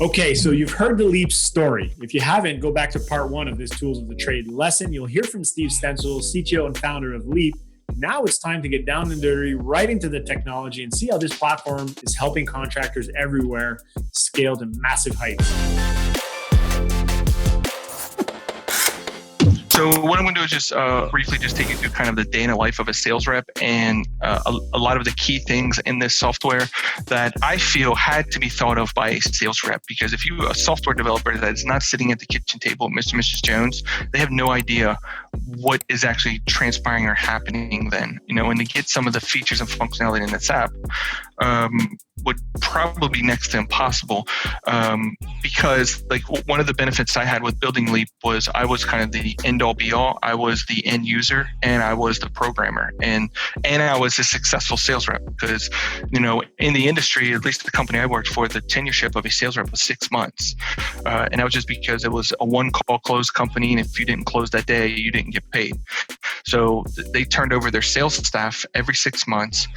Okay, so you've heard the Leap story. If you haven't, go back to part 1 of this Tools of the Trade lesson. You'll hear from Steve Stencil, CTO and founder of Leap. Now it's time to get down and dirty, right into the technology and see how this platform is helping contractors everywhere scale to massive heights. So what I'm going to do is just briefly just take you through kind of the day in the life of a sales rep and a lot of the key things in this software that I feel had to be thought of by a sales rep. Because if you're a software developer that is not sitting at the kitchen table, Mr. and Mrs. Jones, they have no idea what is actually transpiring or happening then. And to get some of the features and functionality in this app would probably be next to impossible because like one of the benefits I had with building Leap was I was kind of the end all be all. I was the end user and I was the programmer and I was a successful sales rep because, in the industry, at least the company I worked for, the tenureship of a sales rep was 6 months. And that was just because it was a one call close company. And if you didn't close that day, you didn't get paid. So they turned over their sales staff every 6 months.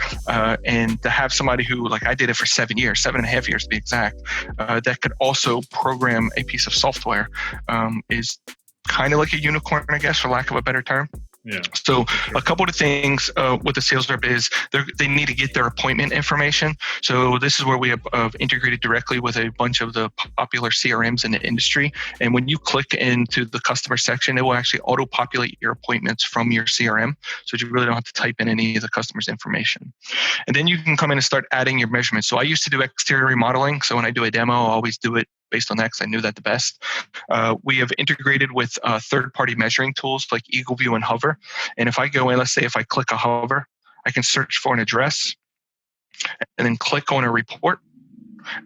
And to have somebody who, like I did it for 7 years, 7.5 years to be exact, that could also program a piece of software is kind of like a unicorn, I guess, for lack of a better term. Yeah. So a couple of things with the sales rep is they need to get their appointment information. So this is where we have integrated directly with a bunch of the popular CRMs in the industry. And when you click into the customer section, it will actually auto-populate your appointments from your CRM. So you really don't have to type in any of the customer's information. And then you can come in and start adding your measurements. So I used to do exterior remodeling. So when I do a demo, I always do it based on that because I knew that the best. We have integrated with third-party measuring tools like EagleView and Hover. And if I go in, let's say if I click a Hover, I can search for an address and then click on a report.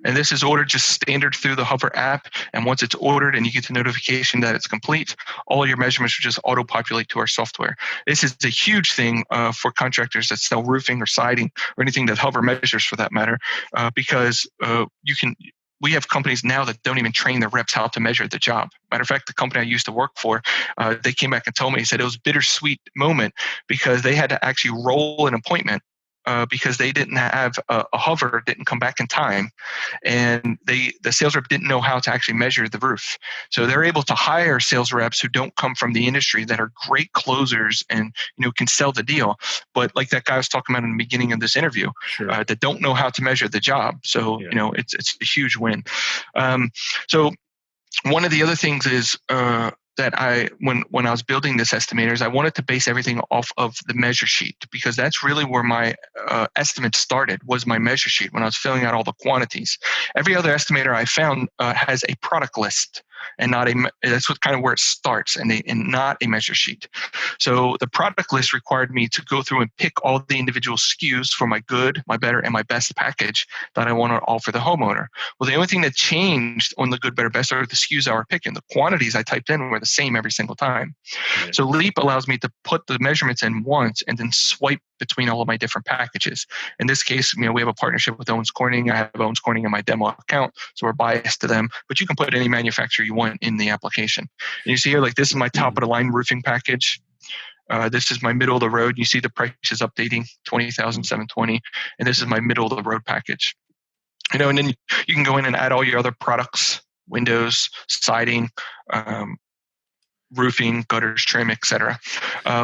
And this is ordered just standard through the Hover app. And once it's ordered and you get the notification that it's complete, all your measurements will just auto-populate to our software. This is a huge thing for contractors that sell roofing or siding or anything that Hover measures for that matter, because we have companies now that don't even train their reps how to measure the job. Matter of fact, the company I used to work for, they came back and told me, said it was a bittersweet moment because they had to actually roll an appointment because they didn't have a Hover, didn't come back in time. And the sales rep didn't know how to actually measure the roof. So they're able to hire sales reps who don't come from the industry that are great closers and, can sell the deal. But like that guy I was talking about in the beginning of this interview, Sure. That don't know how to measure the job. So, Yeah. it's a huge win. So one of the other things is, that when I was building this estimators, I wanted to base everything off of the measure sheet because that's really where my estimate started, was my measure sheet when I was filling out all the quantities. Every other estimator I found has a product list and that's what kind of where it starts and not a measure sheet. So the product list required me to go through and pick all the individual SKUs for my good, my better, and my best package that I want to offer the homeowner. Well, the only thing that changed on the good, better, best are the SKUs I were picking. The quantities I typed in were the same every single time. Yeah. So Leap allows me to put the measurements in once and then swipe between all of my different packages. In this case, we have a partnership with Owens Corning. I have Owens Corning in my demo account, so we're biased to them. But you can put any manufacturer you want in the application. And you see here, like this is my top of the line roofing package. This is my middle of the road. You see the price is updating, $20,720, and this is my middle of the road package. And then you can go in and add all your other products: windows, siding, roofing, gutters, trim, etc.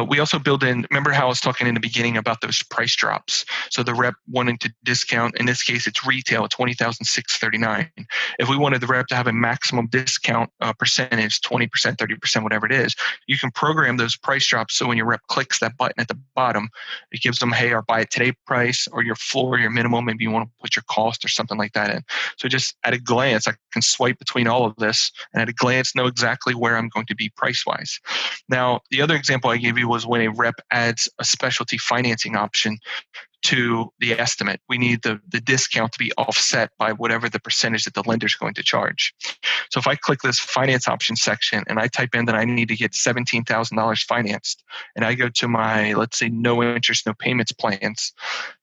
We also build in, remember how I was talking in the beginning about those price drops? So the rep wanting to discount, in this case, it's retail at $20,639. If we wanted the rep to have a maximum discount percentage, 20%, 30%, whatever it is, you can program those price drops. So when your rep clicks that button at the bottom, it gives them, hey, our buy it today price or your floor, your minimum, maybe you want to put your cost or something like that in. So just at a glance, I can swipe between all of this and at a glance know exactly where I'm going to be price-wise. Now, the other example I gave you was when a rep adds a specialty financing option to the estimate. We need the discount to be offset by whatever the percentage that the lender is going to charge. So if I click this finance option section and I type in that I need to get $17,000 financed, and I go to my, let's say, no interest, no payments plans,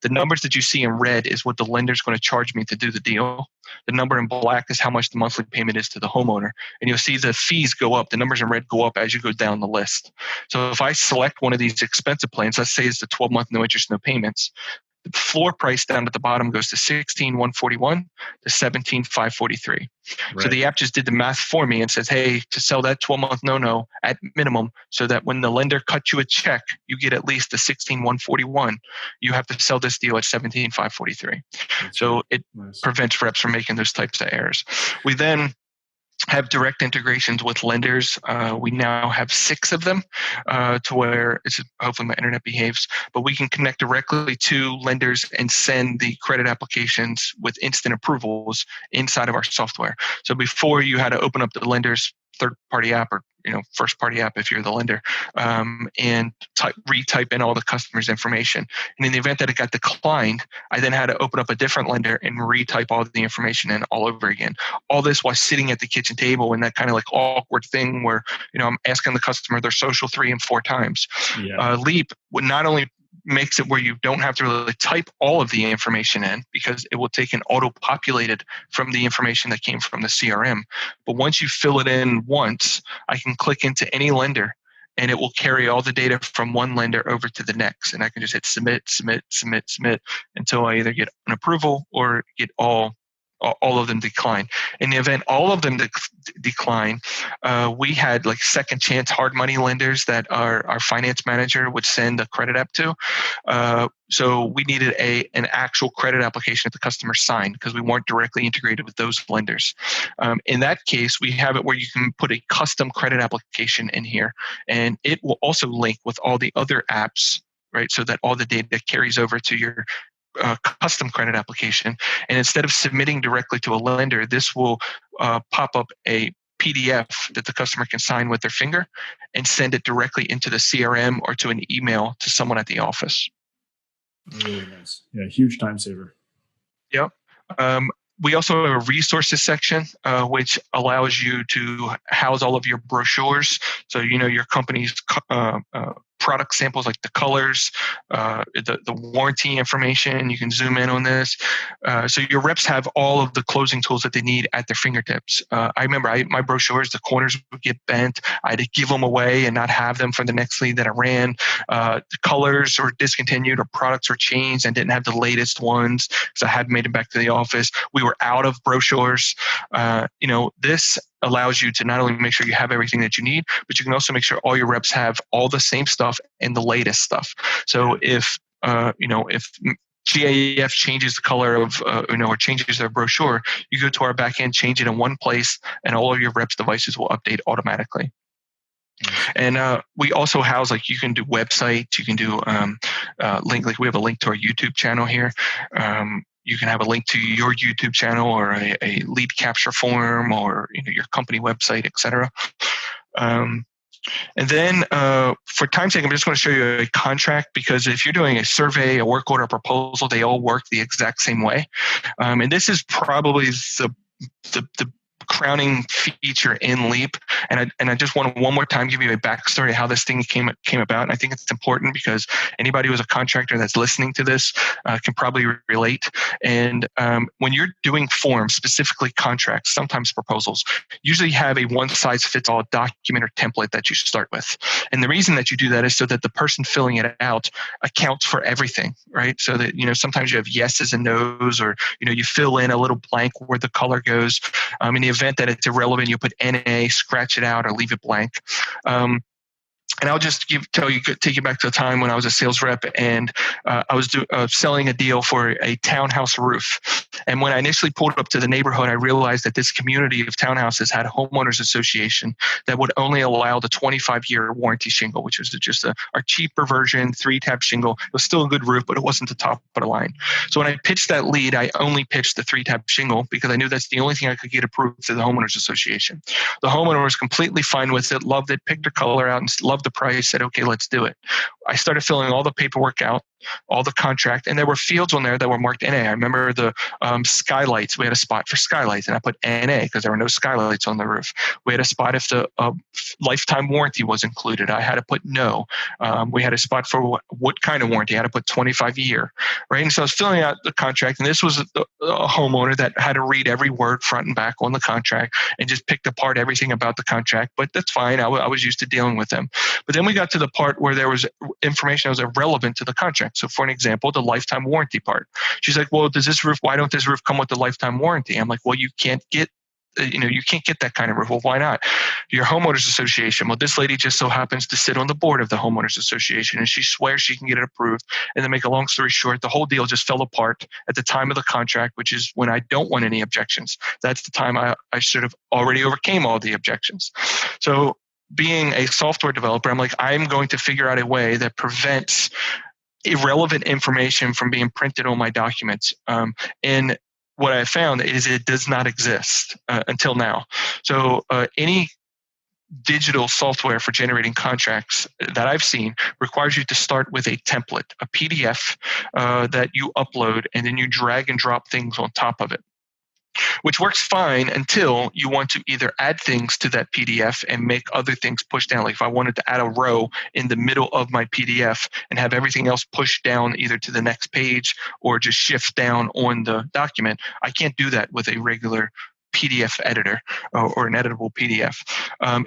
the numbers that you see in red is what the lender is going to charge me to do the deal. The number in black is how much the monthly payment is to the homeowner. And you'll see the fees go up. The numbers in red go up as you go down the list. So if I select one of these expensive plans, let's say it's the 12-month no interest, no payments, The floor price down at the bottom goes to 16,141 to 17,543. Right. So the app just did the math for me and says, hey, to sell that 12-month no-no at minimum, so that when the lender cuts you a check, you get at least the 16,141. You have to sell this deal at 17,543. So it prevents reps from making those types of errors. We then have direct integrations with lenders. We now have 6 of them, to where it's hopefully my internet behaves, but we can connect directly to lenders and send the credit applications with instant approvals inside of our software. So before, you had to open up the lender's third-party app, or first-party app if you're the lender, and retype in all the customer's information. And in the event that it got declined, I then had to open up a different lender and retype all the information in all over again. All this while sitting at the kitchen table in that kind of like awkward thing where, I'm asking the customer their social 3 and 4 times. Yeah. Leap would not only makes it where you don't have to really type all of the information in, because it will take an auto-populated from the information that came from the CRM. But once you fill it in once, I can click into any lender and it will carry all the data from one lender over to the next. And I can just hit submit, submit, submit, submit until I either get an approval or get all of them decline. In the event all of them decline, we had like second chance hard money lenders that our finance manager would send a credit app to. So we needed an actual credit application that the customer signed, because we weren't directly integrated with those lenders. In that case, we have it where you can put a custom credit application in here, and it will also link with all the other apps, right? So that all the data carries over to your custom credit application. And instead of submitting directly to a lender, this will pop up a PDF that the customer can sign with their finger and send it directly into the CRM or to an email to someone at the office. Really nice. Yeah, huge time saver. Yep. We also have a resources section, which allows you to house all of your brochures. So, your company's product samples, like the colors, the warranty information. You can zoom in on this. So your reps have all of the closing tools that they need at their fingertips. I remember my brochures, the corners would get bent. I had to give them away and not have them for the next lead that I ran. The colors were discontinued, or products were changed and didn't have the latest ones because I hadn't made it back to the office. We were out of brochures. This allows you to not only make sure you have everything that you need, but you can also make sure all your reps have all the same stuff and the latest stuff. So if GAF changes the color of, or changes their brochure, you go to our back end, change it in one place, and all of your reps' devices will update automatically. And we also house, like, you can do websites, you can do link, like we have a link to our YouTube channel here. You can have a link to your YouTube channel, or a lead capture form, or your company website, etc. And then for time's sake, I'm just going to show you a contract, because if you're doing a survey, a work order, a proposal, they all work the exact same way. And this is probably the crowning feature in Leap. And I just want to one more time give you a backstory of how this thing came about. And I think it's important because anybody who's a contractor that's listening to this can probably relate. And when you're doing forms, specifically contracts, sometimes proposals, usually have a one-size-fits-all document or template that you start with. And the reason that you do that is so that the person filling it out accounts for everything, right? So that, sometimes you have yeses and nos, or, you fill in a little blank where the color goes. In the event that it's irrelevant, you put NA, scratch it out, or leave it blank. And I'll just take you back to a time when I was a sales rep, and I was selling a deal for a townhouse roof. And when I initially pulled up to the neighborhood, I realized that this community of townhouses had a homeowners association that would only allow the 25-year warranty shingle, which was just our cheaper version, 3-tab shingle. It was still a good roof, but it wasn't the top of the line. So when I pitched that lead, I only pitched the 3-tab shingle because I knew that's the only thing I could get approved through the homeowners association. The homeowner was completely fine with it, loved it, picked her color out, and loved the price, said, okay, let's do it. I started filling all the paperwork out, all the contract, and there were fields on there that were marked NA. I remember the skylights. We had a spot for skylights, and I put NA because there were no skylights on the roof. We had a spot if the lifetime warranty was included. I had to put no. We had a spot for what kind of warranty. I had to put 25-year, right? And so I was filling out the contract, and this was a homeowner that had to read every word front and back on the contract and just picked apart everything about the contract. But that's fine. I was used to dealing with them. But then we got to the part where there was information that was irrelevant to the contract. contract. So for an example, the lifetime warranty part. She's like, well, why don't this roof come with the lifetime warranty? I'm like, well, you can't get that kind of roof. Well, why not? Your homeowners association. Well, this lady just so happens to sit on the board of the homeowners association, and she swears she can get it approved. And to make a long story short, the whole deal just fell apart at the time of the contract, which is when I don't want any objections. That's the time I should have already overcame all the objections. So being a software developer, I'm like, I'm going to figure out a way that prevents irrelevant information from being printed on my documents. And what I found is it does not exist until now. So any digital software for generating contracts that I've seen requires you to start with a template, a PDF that you upload, and then you drag and drop things on top of it, which works fine until you want to either add things to that PDF and make other things push down. Like if I wanted to add a row in the middle of my PDF and have everything else push down either to the next page or just shift down on the document, I can't do that with a regular PDF editor or an editable PDF.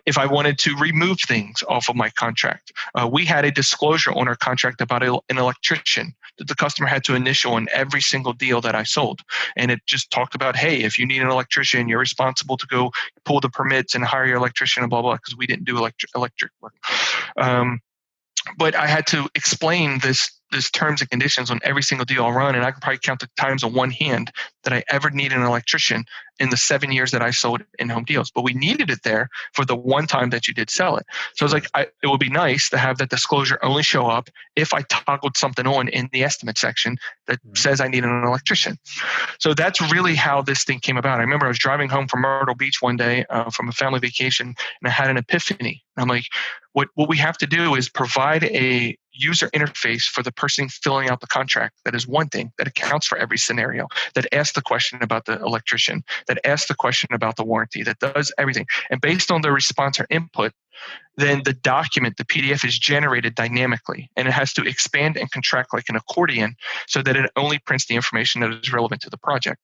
If I wanted to remove things off of my contract, we had a disclosure on our contract about an electrician that the customer had to initial in every single deal that I sold. And it just talked about, hey, if you need an electrician, you're responsible to go pull the permits and hire your electrician and blah, blah, because we didn't do electric work. But I had to explain this terms and conditions on every single deal I run, and I could probably count the times on one hand that I ever needed an electrician in the 7 years that I sold in-home deals. But we needed it there for the one time that you did sell it. So I was like, it would be nice to have that disclosure only show up if I toggled something on in the estimate section that says I need an electrician. So that's really how this thing came about. I remember I was driving home from Myrtle Beach one day from a family vacation, and I had an epiphany. I'm like, what we have to do is provide a user interface for the person filling out the contract. That is one thing that accounts for every scenario, that asks the question about the electrician, that asks the question about the warranty, that does everything. And based on the response or input, then the document, the PDF, is generated dynamically, and it has to expand and contract like an accordion so that it only prints the information that is relevant to the project.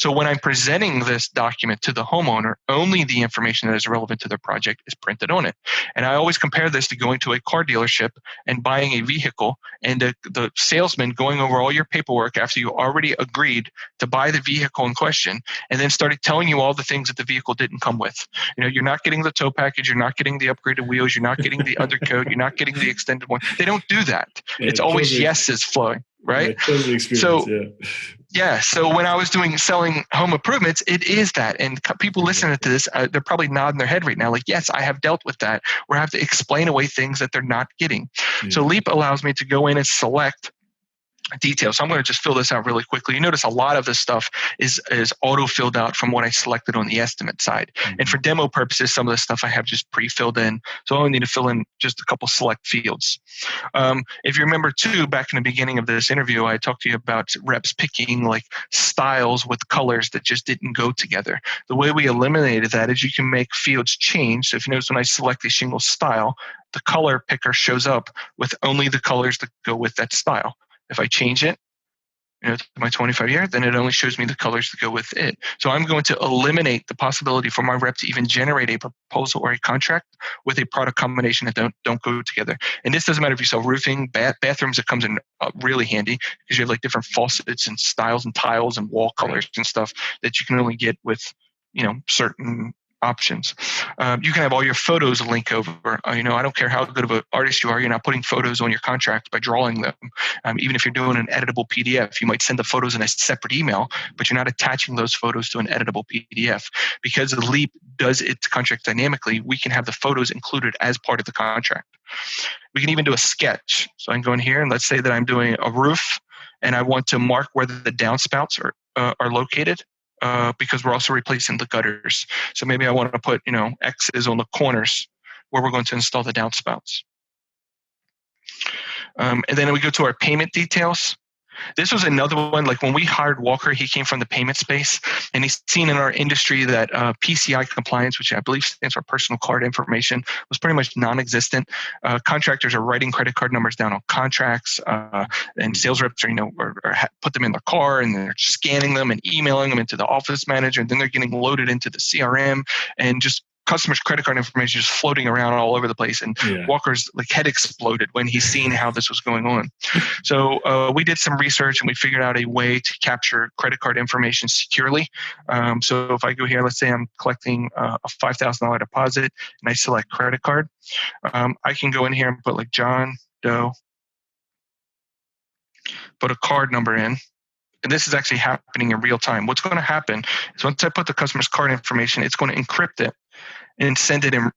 So when I'm presenting this document to the homeowner, only the information that is relevant to their project is printed on it. And I always compare this to going to a car dealership and buying a vehicle, and the salesman going over all your paperwork after you already agreed to buy the vehicle in question, and then started telling you all the things that the vehicle didn't come with. You're not getting the tow package, you're not getting the upgraded wheels, you're not getting the undercoat, you're not getting the extended one. They don't do that. Yeah, it's always yeses flowing, right? Yeah, so when I was selling home improvements, it is that. And people listening to this, they're probably nodding their head right now, like, yes, I have dealt with that, where I have to explain away things that they're not getting. Yeah. So Leap allows me to go in and select details. So I'm going to just fill this out really quickly. You notice a lot of this stuff is auto filled out from what I selected on the estimate side. Mm-hmm. And for demo purposes, some of the stuff I have just pre-filled in. So I only need to fill in just a couple select fields. If you remember too, back in the beginning of this interview, I talked to you about reps picking like styles with colors that just didn't go together. The way we eliminated that is you can make fields change. So if you notice when I select a shingle style, the color picker shows up with only the colors that go with that style. If I change it, to my 25-year, then it only shows me the colors that go with it. So I'm going to eliminate the possibility for my rep to even generate a proposal or a contract with a product combination that don't go together. And this doesn't matter if you sell roofing, bathrooms. It comes in really handy because you have like different faucets and styles and tiles and wall colors and stuff that you can only get with certain options. You can have all your photos link over. I don't care how good of an artist you are, you're not putting photos on your contract by drawing them. Even if you're doing an editable PDF, you might send the photos in a separate email, but you're not attaching those photos to an editable PDF. Because the Leap does its contract dynamically, we can have the photos included as part of the contract. We can even do a sketch. So I can go in here and let's say that I'm doing a roof and I want to mark where the downspouts are located. Because we're also replacing the gutters. So maybe I want to put, X's on the corners where we're going to install the downspouts. And then we go to our payment details. This was another one, like when we hired Walker, he came from the payment space, and he's seen in our industry that PCI compliance, which I believe stands for personal card information, was pretty much non-existent. Contractors are writing credit card numbers down on contracts, and sales reps are, put them in their car, and they're scanning them and emailing them into the office manager, and then they're getting loaded into the CRM, and just customer's credit card information is floating around all over the place. And Walker's head exploded when he's seen how this was going on. So we did some research and we figured out a way to capture credit card information securely. So if I go here, let's say I'm collecting a $5,000 deposit and I select credit card, I can go in here and put John Doe, put a card number in. And this is actually happening in real time. What's going to happen is once I put the customer's card information, it's going to encrypt it and send it in,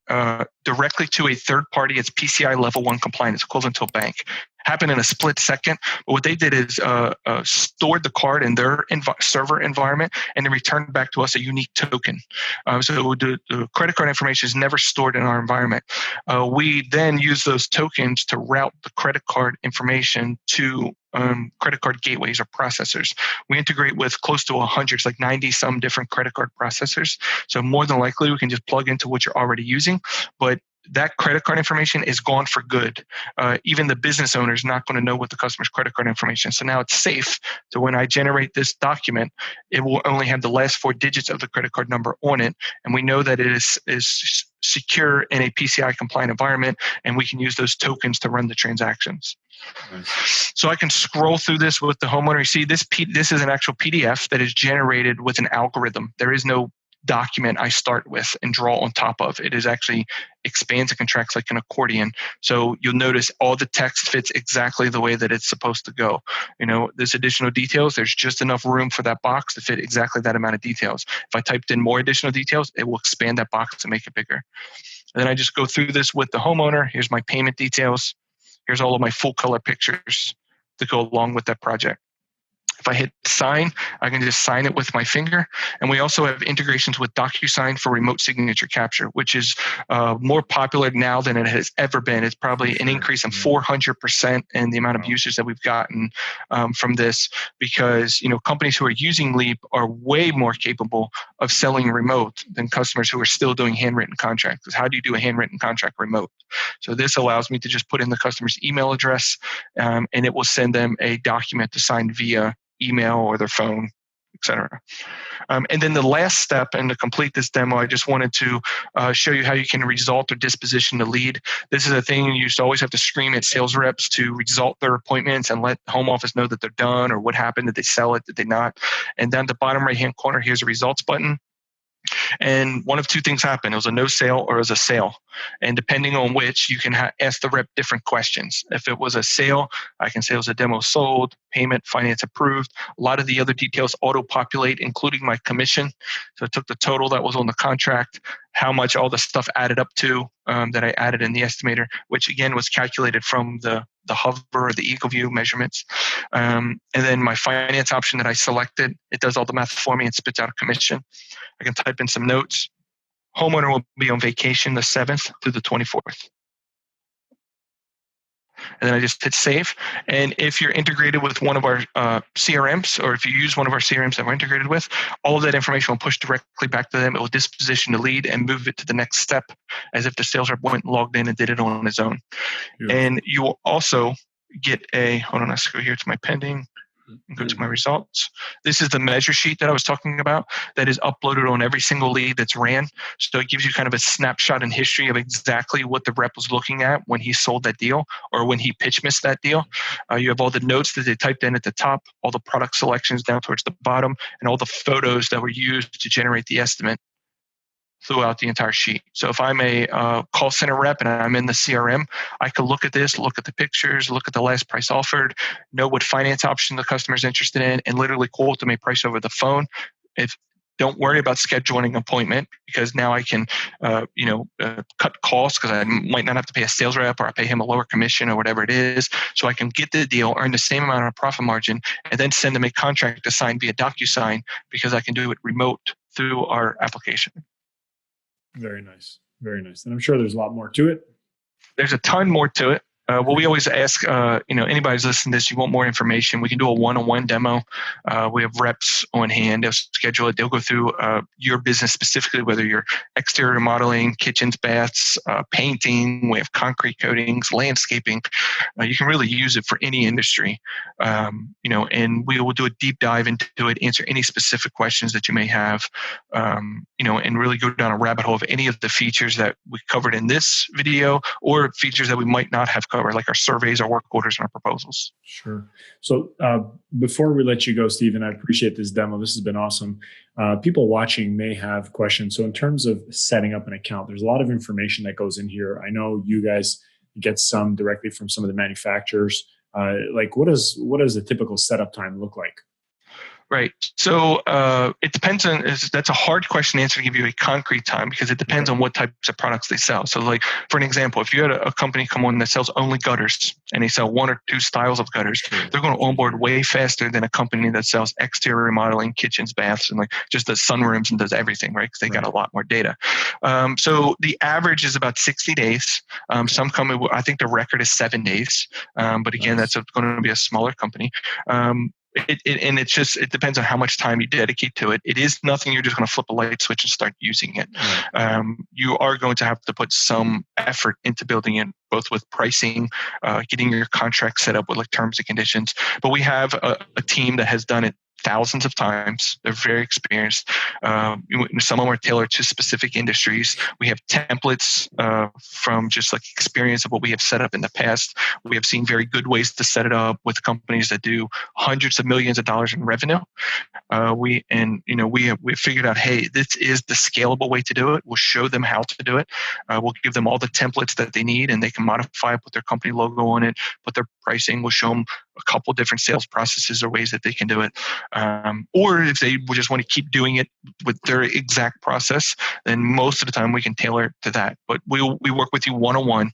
directly to a third party. It's PCI level 1 compliant. It's equivalent to a bank. Happened in a split second. But what they did is stored the card in their server environment and then returned back to us a unique token. So the credit card information is never stored in our environment. We then use those tokens to route the credit card information to credit card gateways or processors. We integrate with close to 100, like 90 some different credit card processors. So more than likely, we can just plug into what you're already using. But that credit card information is gone for good. Even the business owner is not going to know what the customer's credit card information. So now it's safe. So when I generate this document, it will only have the last 4 digits of the credit card number on it. And we know that it is secure in a PCI compliant environment, and we can use those tokens to run the transactions. Nice. So I can scroll through this with the homeowner. You see, this is an actual PDF that is generated with an algorithm. There is no document I start with and draw on top of. It is actually expands and contracts like an accordion. So you'll notice all the text fits exactly the way that it's supposed to go. This additional details, there's just enough room for that box to fit exactly that amount of details. If I typed in more additional details, it will expand that box and make it bigger. And then I just go through this with the homeowner. Here's my payment details. Here's all of my full color pictures to go along with that project. If I hit sign, I can just sign it with my finger. And we also have integrations with DocuSign for remote signature capture, which is more popular now than it has ever been. It's probably an increase of 400% in the amount of users that we've gotten from this, because companies who are using Leap are way more capable of selling remote than customers who are still doing handwritten contracts. Because how do you do a handwritten contract remote? So this allows me to just put in the customer's email address, and it will send them a document to sign via email or their phone, etc. And then the last step, and to complete this demo, I just wanted to show you how you can result or disposition the lead. This is a thing you used to always have to scream at sales reps to result their appointments and let the home office know that they're done or what happened. Did they sell it? Did they not? And down the bottom right-hand corner, here's a results button. And one of two things happened. It was a no sale or it was a sale. And depending on which, you can ask the rep different questions. If it was a sale, I can say it was a demo sold, payment, finance approved. A lot of the other details auto-populate, including my commission. So it took the total that was on the contract, how much all the stuff added up to that I added in the estimator, which again was calculated from the hover or the Eagle View measurements. And then my finance option that I selected, it does all the math for me and spits out a commission. I can type in some notes. Homeowner will be on vacation the 7th through the 24th. And then I just hit save. And if you're integrated with one of our CRMs, or if you use one of our CRMs that we're integrated with, all of that information will push directly back to them. It will disposition the lead and move it to the next step as if the sales rep went and logged in and did it on his own. Yeah. And you will also get hold on, let's go here to my pending. And go to my results. This is the measure sheet that I was talking about that is uploaded on every single lead that's ran. So it gives you kind of a snapshot in history of exactly what the rep was looking at when he sold that deal or when he pitch missed that deal. You have all the notes that they typed in at the top, all the product selections down towards the bottom, and all the photos that were used to generate the estimate throughout the entire sheet. So if I'm a call center rep and I'm in the CRM, I can look at this, look at the pictures, look at the last price offered, know what finance option the customer is interested in, and literally quote them a price over the phone. Don't worry about scheduling an appointment, because now I can, cut costs because I might not have to pay a sales rep, or I pay him a lower commission or whatever it is. So I can get the deal, earn the same amount of profit margin, and then send them a contract to sign via DocuSign, because I can do it remote through our application. Very nice. Very nice. And I'm sure there's a lot more to it. There's a ton more to it. Well, we always ask, anybody who's listening to this, you want more information, we can do a one-on-one demo. We have reps on hand. They'll schedule it. They'll go through your business specifically, whether you're exterior modeling, kitchens, baths, painting, we have concrete coatings, landscaping. You can really use it for any industry, and we will do a deep dive into it, answer any specific questions that you may have, and really go down a rabbit hole of any of the features that we covered in this video or features that we might not have covered, like our surveys, our work orders, and our proposals. Sure. So before we let you go, Stephen, I appreciate this demo. This has been awesome. People watching may have questions. So in terms of setting up an account, there's a lot of information that goes in here. I know you guys get some directly from some of the manufacturers. What does the typical setup time look like? Right. So it depends on, that's a hard question to answer to give you a concrete time, because it depends on what types of products they sell. So like, for an example, if you had a company come on that sells only gutters and they sell one or two styles of gutters, they're going to onboard way faster than a company that sells exterior remodeling, kitchens, baths, and like just does sunrooms and does everything, right? Because they got a lot more data. So the average is about 60 days. Some company, I think the record is 7 days. But again, that's going to be a smaller company. It depends on how much time you dedicate to it. It is nothing you're just going to flip a light switch and start using it. You are going to have to put some effort into building it, both with pricing, getting your contract set up with like terms and conditions. But we have a team that has done it thousands of times. They're very experienced. Some of them are tailored to specific industries. We have templates from just like experience of what we have set up in the past. We have seen very good ways to set it up with companies that do hundreds of millions of dollars in revenue. We have figured out, hey, this is the scalable way to do it. We'll show them how to do it. We'll give them all the templates that they need, and they can modify it, put their company logo on it, put their pricing. We'll show them a couple different sales processes or ways that they can do it. Or if they just want to keep doing it with their exact process, then most of the time we can tailor it to that. But we work with you one-on-one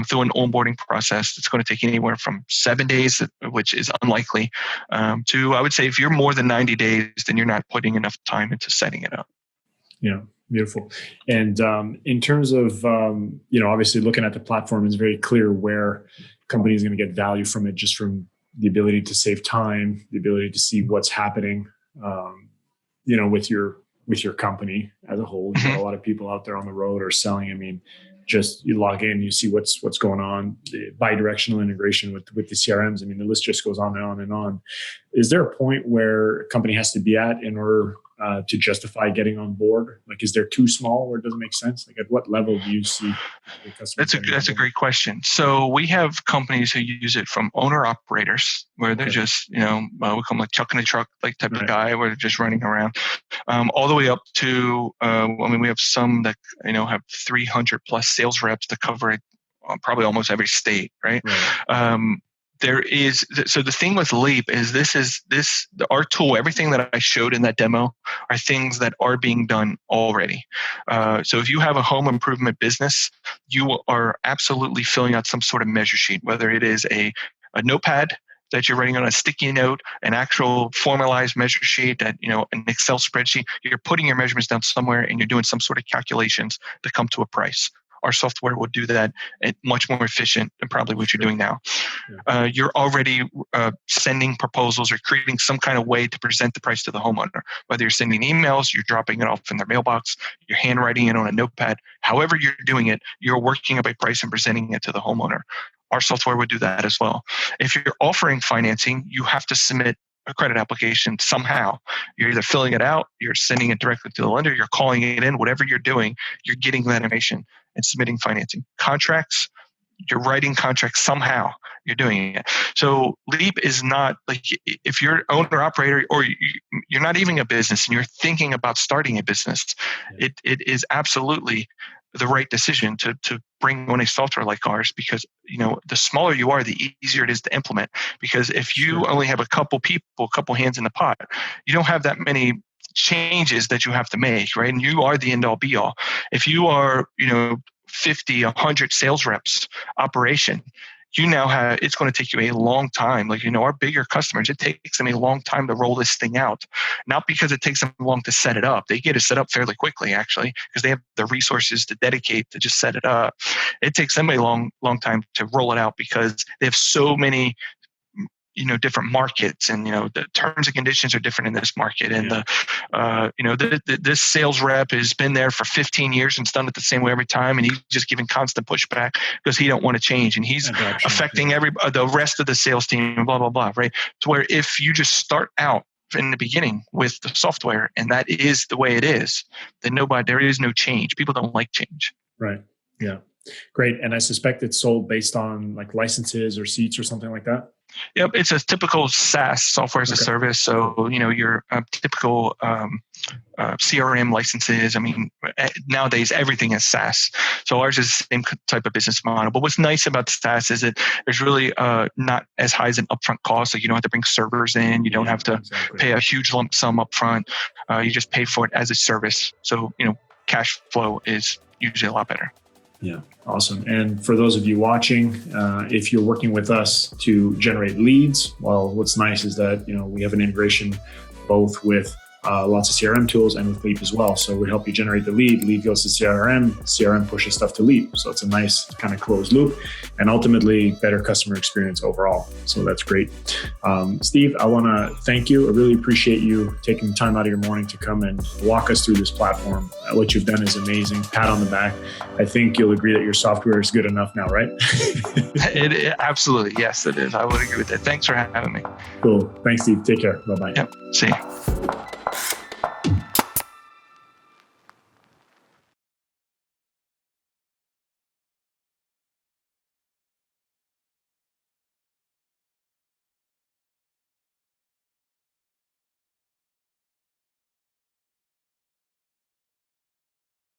through an onboarding process. It's going to take anywhere from 7 days, which is unlikely, to, I would say, if you're more than 90 days, then you're not putting enough time into setting it up. Yeah, beautiful. And in terms of, obviously looking at the platform, it's very clear where companies are going to get value from it, just from the ability to save time, the ability to see what's happening, with your company as a whole. You got a lot of people out there on the road or selling. I mean, just you log in, you see what's going on. The bi-directional integration with the CRMs. I mean, the list just goes on and on and on. Is there a point where a company has to be at in order to justify getting on board? Like, is there too small where it doesn't make sense? Like, at what level do you see the customer? That's a great question. So we have companies who use it from owner operators, where they're just, we call them like chuck in a truck, like type of guy, where they're just running around, all the way up to, we have some that, have 300 plus sales reps to cover it, probably almost every state, right? So the thing with Leap is our tool, everything that I showed in that demo are things that are being done already. So if you have a home improvement business, you are absolutely filling out some sort of measure sheet, whether it is a notepad that you're writing on a sticky note, an actual formalized measure sheet, that, an Excel spreadsheet. You're putting your measurements down somewhere and you're doing some sort of calculations to come to a price. Our software will do that much more efficient than probably what you're doing now. You're already sending proposals or creating some kind of way to present the price to the homeowner. Whether you're sending emails, you're dropping it off in their mailbox, you're handwriting it on a notepad. However you're doing it, you're working up a price and presenting it to the homeowner. Our software would do that as well. If you're offering financing, you have to submit a credit application somehow. You're either filling it out, you're sending it directly to the lender, you're calling it in, whatever you're doing, you're getting that information and submitting financing. Contracts, you're writing contracts somehow, you're doing it. So Leap is not like, if you're owner operator or you're not even a business and you're thinking about starting a business, it is absolutely the right decision to bring on a software like ours, because the smaller you are, the easier it is to implement. Because if you only have a couple people, a couple hands in the pot, you don't have that many changes that you have to make, right? And you are the end all be all. If you are 50, 100 sales reps operation, you now have, it's going to take you a long time. Like, our bigger customers, it takes them a long time to roll this thing out. Not because it takes them long to set it up. They get it set up fairly quickly, actually, because they have the resources to dedicate to just set it up. It takes them a long time to roll it out because they have so many different markets, and the terms and conditions are different in this market, and this sales rep has been there for 15 years and done it the same way every time, and he's just giving constant pushback because he don't want to change, and he's affecting the rest of the sales team, and blah blah blah, right? To where if you just start out in the beginning with the software, and that is the way it is, then there is no change. People don't like change. Right. Yeah. Great. And I suspect it's sold based on like licenses or seats or something like that. Yep, it's a typical SaaS, software as a service. So, your typical CRM licenses. I mean, nowadays everything is SaaS. So ours is the same type of business model. But what's nice about the SaaS is that there's really not as high as an upfront cost. Like you don't have to bring servers in. You don't have to pay a huge lump sum upfront. You just pay for it as a service. So, cash flow is usually a lot better. Yeah, awesome. And for those of you watching, if you're working with us to generate leads, well, what's nice is that, we have an integration both with lots of CRM tools and with Leap as well. So we help you generate the lead. Lead goes to CRM pushes stuff to Leap. So it's a nice kind of closed loop and ultimately better customer experience overall. So that's great. Steve, I want to thank you. I really appreciate you taking time out of your morning to come and walk us through this platform. What you've done is amazing. Pat on the back. I think you'll agree that your software is good enough now, right? Absolutely. Yes, it is. I would agree with that. Thanks for having me. Cool. Thanks, Steve. Take care. Bye-bye. Yep. See you.